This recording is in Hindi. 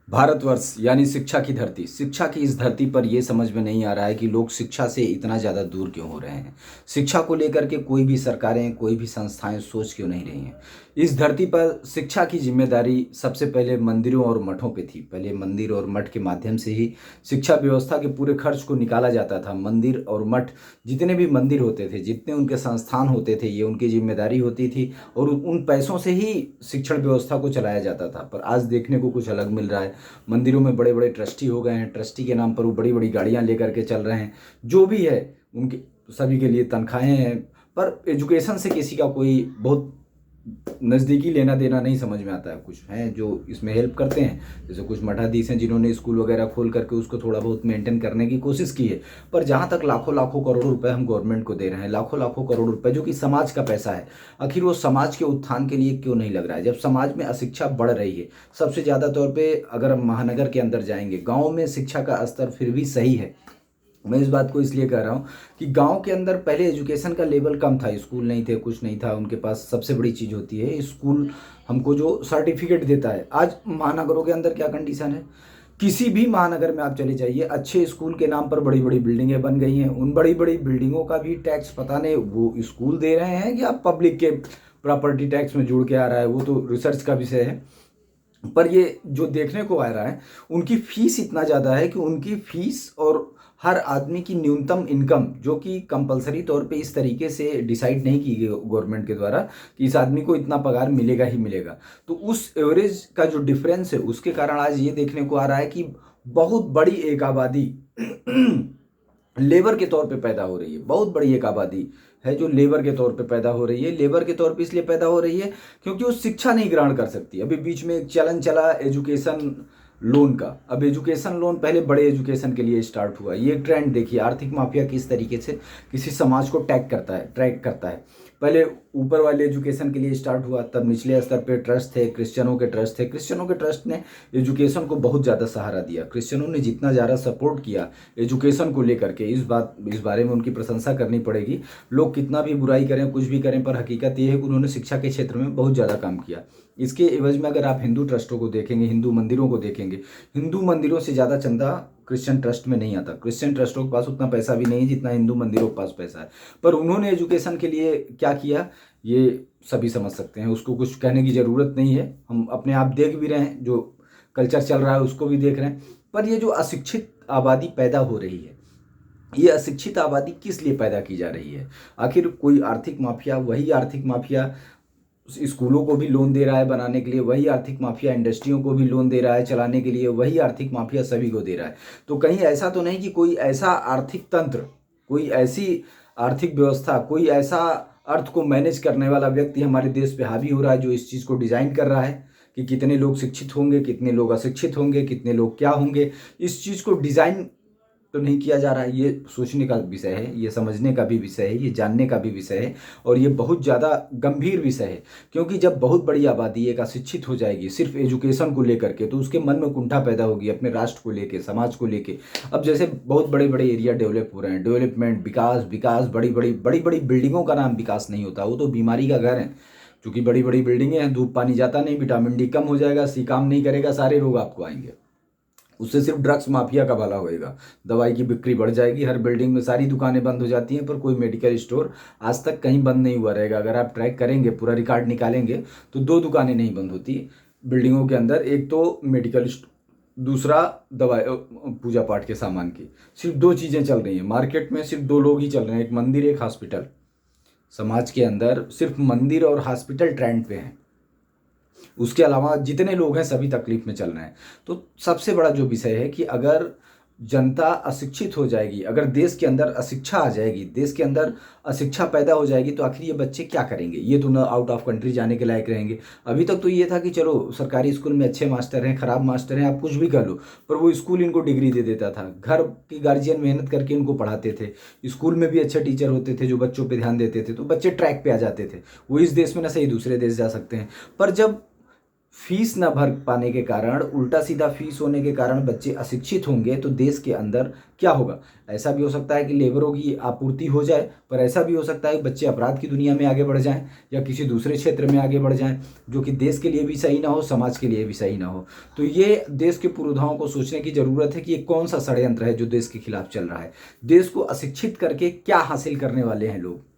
भारतवर्ष यानी शिक्षा की धरती, शिक्षा की इस धरती पर यह समझ में नहीं आ रहा है कि लोग शिक्षा से इतना ज़्यादा दूर क्यों हो रहे हैं। शिक्षा को लेकर के कोई भी सरकारें, कोई भी संस्थाएं सोच क्यों नहीं रही हैं। इस धरती पर शिक्षा की जिम्मेदारी सबसे पहले मंदिरों और मठों पे थी। पहले मंदिर और मठ के माध्यम से ही शिक्षा व्यवस्था के पूरे खर्च को निकाला जाता था। मंदिर और मठ, जितने भी मंदिर होते थे, जितने उनके संस्थान होते थे, ये उनकी जिम्मेदारी होती थी और उन पैसों से ही शिक्षण व्यवस्था को चलाया जाता था। पर आज देखने को कुछ अलग मिल रहा है। मंदिरों में बड़े बड़े ट्रस्टी हो गए हैं, ट्रस्टी के नाम पर वो बड़ी बड़ी गाड़ियां लेकर के चल रहे हैं। जो भी है, उनके सभी के लिए तनख्वाहें हैं, पर एजुकेशन से किसी का कोई बहुत नज़दीकी लेना देना नहीं समझ में आता है। कुछ हैं जो इसमें हेल्प करते हैं, जैसे कुछ मठाधीश हैं जिन्होंने स्कूल वगैरह खोल करके उसको थोड़ा बहुत मेंटेन करने की कोशिश की है। पर जहाँ तक लाखों लाखों करोड़ों रुपए हम गवर्नमेंट को दे रहे हैं, लाखों लाखों करोड़ रुपए जो कि समाज का पैसा है, आखिर वो समाज के उत्थान के लिए क्यों नहीं लग रहा है। जब समाज में अशिक्षा बढ़ रही है, सबसे ज़्यादा तौर पर अगर हम महानगर के अंदर जाएंगे, गाँव में शिक्षा का स्तर फिर भी सही है। मैं इस बात को इसलिए कह रहा हूँ कि गांव के अंदर पहले एजुकेशन का लेवल कम था, स्कूल नहीं थे, कुछ नहीं था उनके पास। सबसे बड़ी चीज़ होती है स्कूल, हमको जो सर्टिफिकेट देता है। आज महानगरों के अंदर क्या कंडीशन है, किसी भी महानगर में आप चले जाइए, अच्छे स्कूल के नाम पर बड़ी बड़ी बिल्डिंगें बन गई हैं। उन बड़ी बड़ी बिल्डिंगों का भी टैक्स पता नहीं वो स्कूल दे रहे हैं कि आप पब्लिक के प्रॉपर्टी टैक्स में जुड़ के आ रहा है, वो तो रिसर्च का विषय है। पर ये जो देखने को आ रहा है, उनकी फीस इतना ज़्यादा है कि उनकी फीस और हर आदमी की न्यूनतम इनकम, जो कि कंपलसरी तौर पे इस तरीके से डिसाइड नहीं की गई गवर्नमेंट के द्वारा कि इस आदमी को इतना पगार मिलेगा ही मिलेगा, तो उस एवरेज का जो डिफरेंस है उसके कारण आज ये देखने को आ रहा है कि बहुत बड़ी एक आबादी लेबर के तौर पे पैदा हो रही है। बहुत बड़ी एक आबादी है जो लेबर के तौर पे पैदा हो रही है। लेबर के तौर पे इसलिए पैदा हो रही है क्योंकि वो शिक्षा नहीं ग्रहण कर सकती। अभी बीच में एक चलन चला एजुकेशन लोन का। अब एजुकेशन लोन पहले बड़े एजुकेशन के लिए स्टार्ट हुआ। ये ट्रेंड देखिए, आर्थिक माफिया किस तरीके से किसी समाज को ट्रैक करता है। पहले ऊपर वाले एजुकेशन के लिए स्टार्ट हुआ, तब निचले स्तर पे ट्रस्ट थे, क्रिश्चियनों के ट्रस्ट थे। क्रिश्चियनों के ट्रस्ट ने एजुकेशन को बहुत ज़्यादा सहारा दिया। क्रिश्चियनों ने जितना ज़्यादा सपोर्ट किया एजुकेशन को लेकर के, इस बारे में उनकी प्रशंसा करनी पड़ेगी। लोग कितना भी बुराई करें, कुछ भी करें, पर हकीकत ये है कि उन्होंने शिक्षा के क्षेत्र में बहुत ज़्यादा काम किया। इसके एवज में अगर आप हिंदू ट्रस्टों को देखेंगे, हिंदू मंदिरों को देखेंगे, हिंदू मंदिरों से ज़्यादा चंदा क्रिश्चियन ट्रस्ट में नहीं आता। क्रिश्चियन ट्रस्टों के पास उतना पैसा भी नहीं है जितना हिंदू मंदिरों के पास पैसा है। पर उन्होंने एजुकेशन के लिए क्या किया ये सभी समझ सकते हैं, उसको कुछ कहने की ज़रूरत नहीं है। हम अपने आप देख भी रहे हैं, जो कल्चर चल रहा है उसको भी देख रहे हैं। पर ये जो अशिक्षित आबादी पैदा हो रही है, ये अशिक्षित आबादी किस लिए पैदा की जा रही है। आखिर कोई आर्थिक माफिया, वही आर्थिक माफिया स्कूलों को भी लोन दे रहा है बनाने के लिए, वही आर्थिक माफिया इंडस्ट्रियों को भी लोन दे रहा है चलाने के लिए, वही आर्थिक माफिया सभी को दे रहा है। तो कहीं ऐसा तो नहीं कि कोई ऐसा आर्थिक तंत्र, कोई ऐसी आर्थिक व्यवस्था, कोई ऐसा अर्थ को मैनेज करने वाला व्यक्ति हमारे देश पे हावी हो रहा है जो इस चीज़ को डिज़ाइन कर रहा है कि कितने लोग शिक्षित होंगे, कितने लोग अशिक्षित होंगे, कितने लोग क्या होंगे। इस चीज़ को डिज़ाइन तो नहीं किया जा रहा है। ये सोचने का विषय है, ये समझने का भी विषय है, ये जानने का भी विषय है, और ये बहुत ज़्यादा गंभीर विषय है। क्योंकि जब बहुत बड़ी आबादी एक अशिक्षित हो जाएगी सिर्फ एजुकेशन को लेकर के, तो उसके मन में कुंठा पैदा होगी अपने राष्ट्र को लेके, समाज को लेके। अब जैसे बहुत बड़े बड़े एरिया डेवलप हो रहे हैं, डेवलपमेंट, विकास विकास, बड़ी बड़ी बिल्डिंगों का नाम विकास नहीं होता, वो तो बीमारी का घर है। क्योंकि बड़ी बड़ी बिल्डिंगें हैं, धूप पानी जाता नहीं, विटामिन डी कम हो जाएगा, सी काम नहीं करेगा, सारे रोग आपको आएंगे। उससे सिर्फ ड्रग्स माफिया का भला होएगा, दवाई की बिक्री बढ़ जाएगी, हर बिल्डिंग में सारी दुकानें बंद हो जाती हैं, पर कोई मेडिकल स्टोर आज तक कहीं बंद नहीं हुआ रहेगा। अगर आप ट्रैक करेंगे, पूरा रिकॉर्ड निकालेंगे, तो दो दुकानें नहीं बंद होती बिल्डिंगों के अंदर, एक तो मेडिकल दूसरा दवाई पूजा पाठ के सामान की। सिर्फ दो चीज़ें चल रही हैं मार्केट में, सिर्फ दो लोग ही चल रहे हैं, एक मंदिर, एक हॉस्पिटल। समाज के अंदर सिर्फ मंदिर और हॉस्पिटल ट्रेंड पे हैं, उसके अलावा जितने लोग हैं सभी तकलीफ में चल रहे हैं। तो सबसे बड़ा जो विषय है कि अगर जनता अशिक्षित हो जाएगी, अगर देश के अंदर अशिक्षा आ जाएगी, देश के अंदर अशिक्षा पैदा हो जाएगी, तो आखिर ये बच्चे क्या करेंगे। ये तो ना आउट ऑफ कंट्री जाने के लायक रहेंगे। अभी तक तो ये था कि चलो सरकारी स्कूल में अच्छे मास्टर हैं, खराब मास्टर हैं, आप कुछ भी कर लो, पर वो स्कूल इनको डिग्री दे देता था। घर के गार्जियन मेहनत करके इनको पढ़ाते थे, स्कूल में भी अच्छे टीचर होते थे जो बच्चों पर ध्यान देते थे, तो बच्चे ट्रैक पे आ जाते थे। वो इस देश में ना सही दूसरे देश जा सकते हैं। पर जब फीस ना भर पाने के कारण, उल्टा सीधा फीस होने के कारण बच्चे अशिक्षित होंगे तो देश के अंदर क्या होगा? ऐसा भी हो सकता है कि लेबरों की आपूर्ति हो जाए, पर ऐसा भी हो सकता है कि बच्चे अपराध की दुनिया में आगे बढ़ जाएं या किसी दूसरे क्षेत्र में आगे बढ़ जाएं, जो कि देश के लिए भी सही ना हो, समाज के लिए भी सही ना हो। तो ये देश के पुरोधाओं को सोचने की ज़रूरत है कि ये कौन सा षड्यंत्र है जो देश के खिलाफ चल रहा है। देश को अशिक्षित करके क्या हासिल करने वाले हैं लोग?